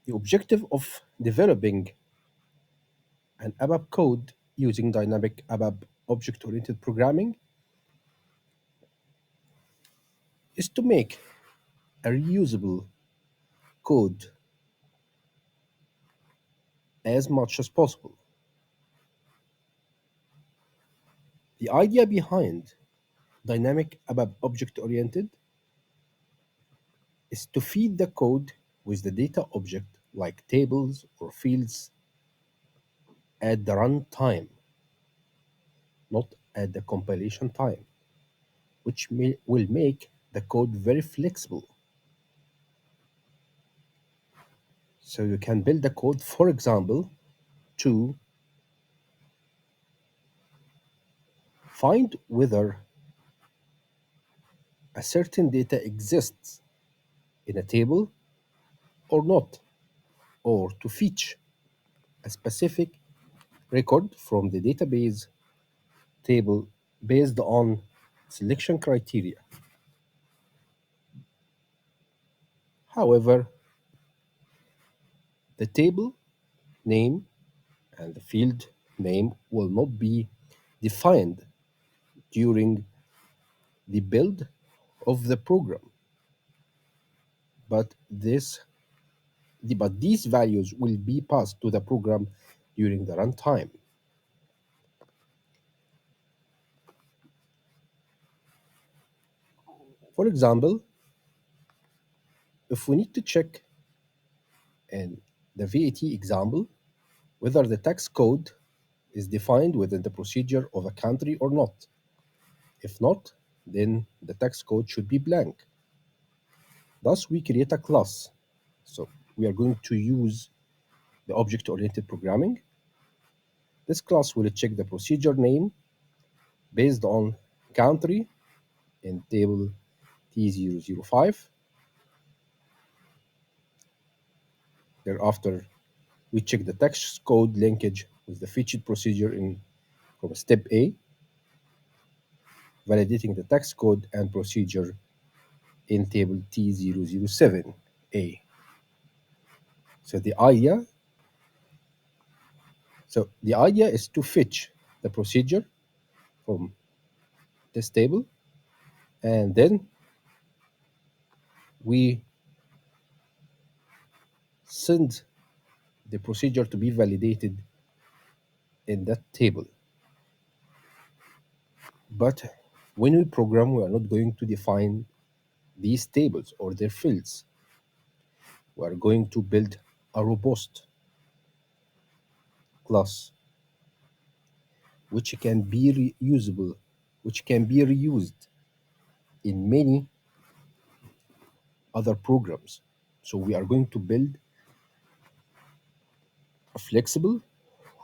The objective of developing an ABAP code using dynamic ABAP object-oriented programming is to make a reusable code as much as possible. The idea behind dynamic ABAP object-oriented is to feed the code with the data object like tables or fields at the runtime, not at the compilation time, which will make the code very flexible. So you can build a code, for example, to find whether a certain data exists in a table or not, or to fetch a specific record from the database table based on selection criteria. However, the table name and the field name will not be defined during the build of the program, but these values will be passed to the program during the runtime. For example, if we need to check in the VAT example whether the tax code is defined within the procedure of a country or not. If not, then the tax code should be blank. Thus, we create a class. So we are going to use the object-oriented programming. This class will check the procedure name based on country in table T005. Thereafter, we check the tax code linkage with the featured procedure in from step A, validating the tax code and procedure in table T007A. So the idea is to fetch the procedure from this table, and then we send the procedure to be validated in that table. But when we program, we are not going to define these tables or their fields. We are going to build a robust class which can be reusable, which can be reused in many other programs. So we are going to build a flexible,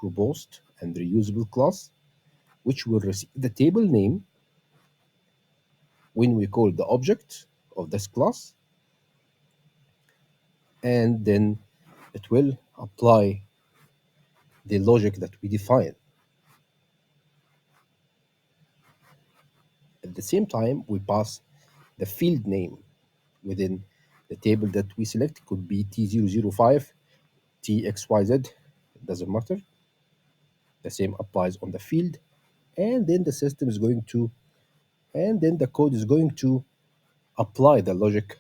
robust, and reusable class which will receive the table name when we call the object of this class, and then it will apply the logic that we define. At the same time, we pass the field name within the table that we select. It could be T005, TXYZ, it doesn't matter. The same applies on the field, and then the system is going to, and then the code is going to apply the logic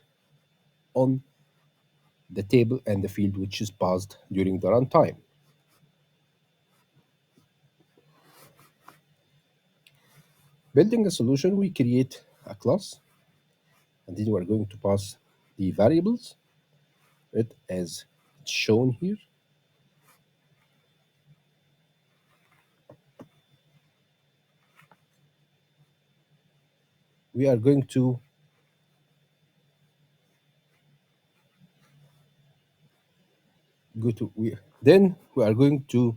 on the table and the field which is passed during the runtime. Building a solution, we create a class, and then we're going to pass the variables, right, as it's shown here. We are going to then we are going to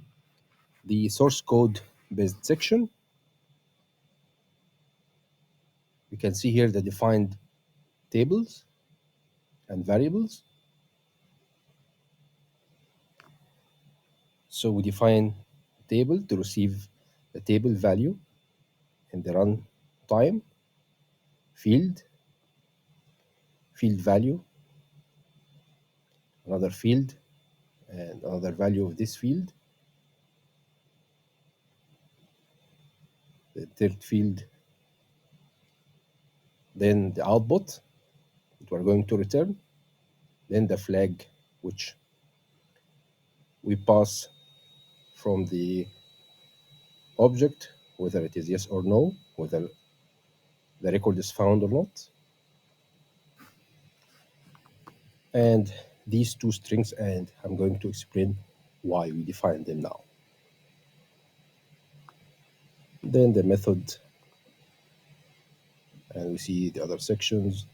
the source code based section. We can see here the defined tables and variables. So we define table to receive the table value in the run time, field value, another field, and another value of this field. The third field, then the output that we're going to return, then the flag which we pass from the object, whether it is yes or no, whether the record is found or not, and these two strings, and I'm going to explain why we define them now. Then the method, and we see the other sections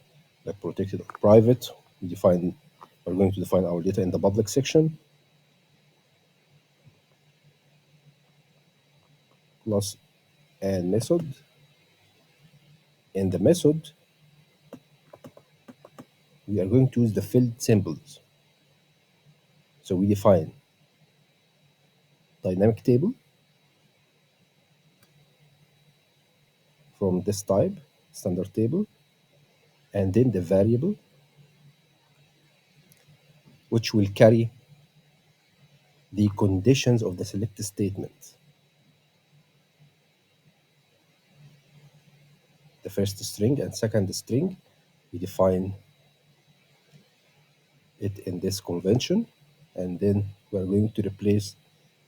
like protected or private. We're going to define our data in the public section, class and method. In the method, we are going to use the field symbols. So we define dynamic table from this type, standard table, and then the variable which will carry the conditions of the select statement. The first string and second string, we define it in this convention, and then we are going to replace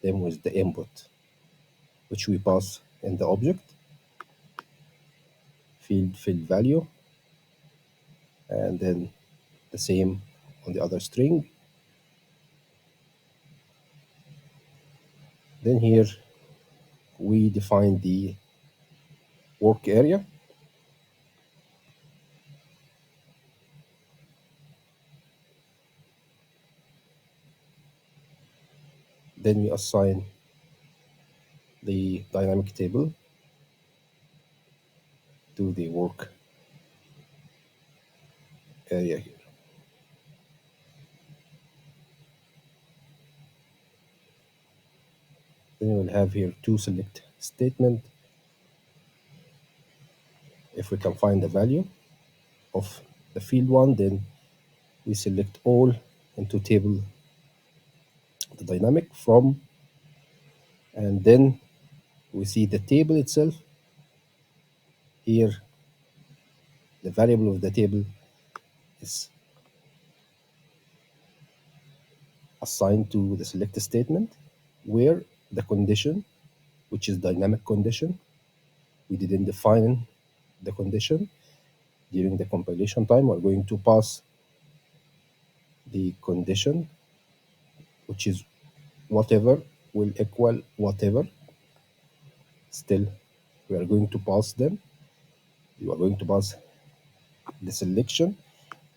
them with the input, which we pass in the object, field value, and then the same on the other string. Then here we define the work area. Then we assign the dynamic table to the work area here. Then we'll have here two select statement. If we can find the value of the field one, then we select all into table the dynamic from, and then we see the table itself. Here the variable of the table is assigned to the select statement, where the condition, which is dynamic condition, we didn't define the condition during the compilation time. We're going to pass the condition, which is whatever will equal whatever. Still, we are going to pass them. You are going to pass the selection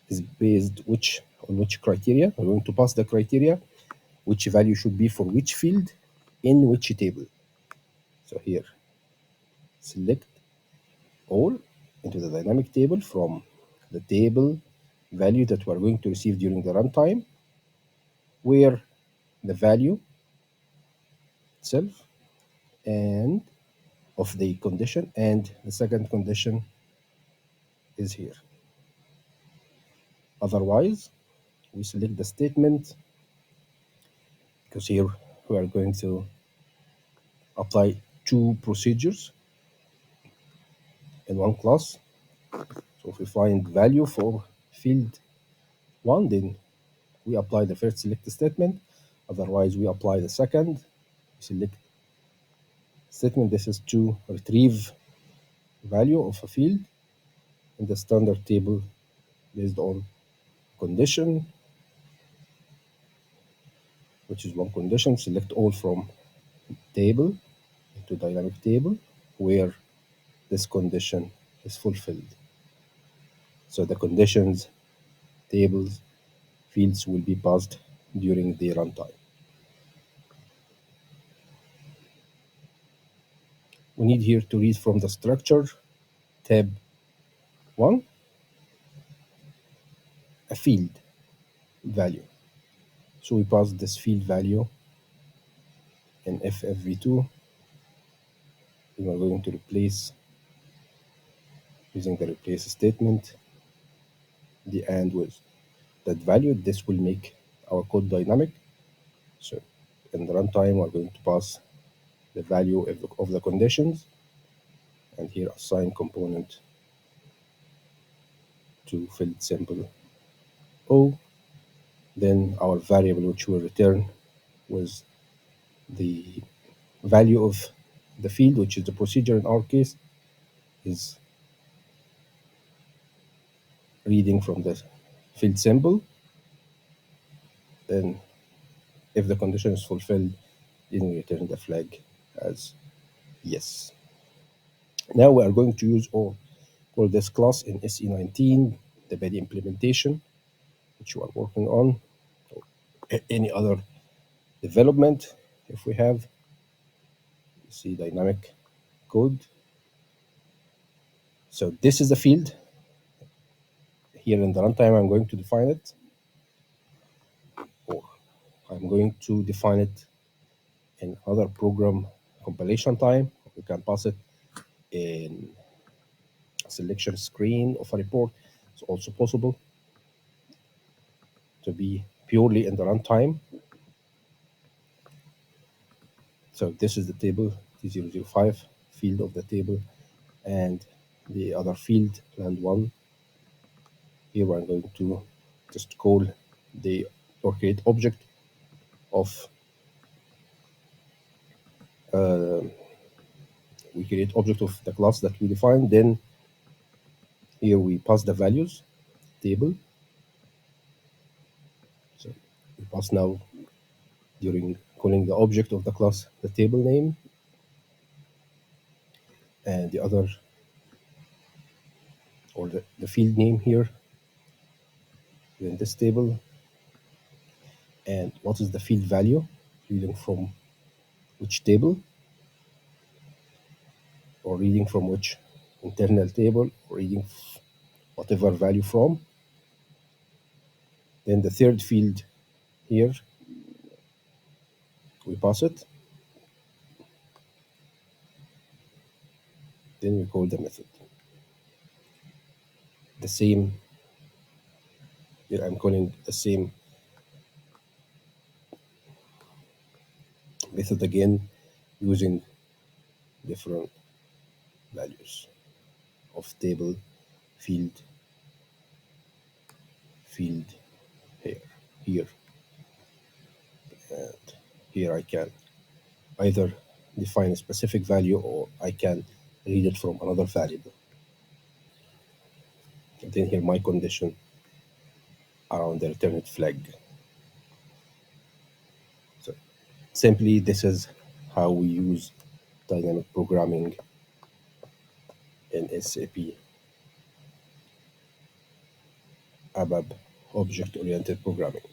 is based on which criteria. We're going to pass the criteria, which value should be for which field in which table. So here, select all into the dynamic table from the table value that we are going to receive during the runtime, where the value itself and of the condition, and the second condition is here. Otherwise, we select the statement, because here we are going to apply two procedures in one class. So if we find value for field one, then we apply the first select statement. Otherwise, we apply the second select statement. This is to retrieve value of a field in the standard table based on condition, which is one condition. Select all from table into dynamic table where this condition is fulfilled. So the conditions tables fields will be passed during the runtime. We need here to read from the structure tab 1 a field value. So we pass this field value in FFV2. We are going to replace, using the replace statement, the and with that value. This will make our code dynamic. So in the runtime, we're going to pass the value of the conditions, and here assign component to field symbol O. Then our variable which will return was the value of the field, which is the procedure in our case, is reading from the field symbol. Then if the condition is fulfilled, then we return the flag as yes. Now we are going to use all this class in SE19, the body implementation, which you are working on, or any other development. If we have, see dynamic code. So this is the field. Here in the runtime, I'm going to define it, or I'm going to define it in other program compilation time. We can pass it in a selection screen of a report. It's also possible to be purely in the runtime. So this is the table T005 field of the table, and the other field land1. Here I'm going to just call the or create object of we create object of the class that we defined. Then here we pass the values table. So we pass now during calling the object of the class the table name, and the other or the field name here in this table, and what is the field value reading from which table, or reading from which internal table, or reading whatever value from. Then the third field here, we pass it. Then we call the method. The same, here I'm calling the same method again using different values of table, field, field here, and here I can either define a specific value or I can read it from another variable. And then here my condition around the returned flag. So simply this is how we use dynamic programming in SAP ABAP object-oriented programming.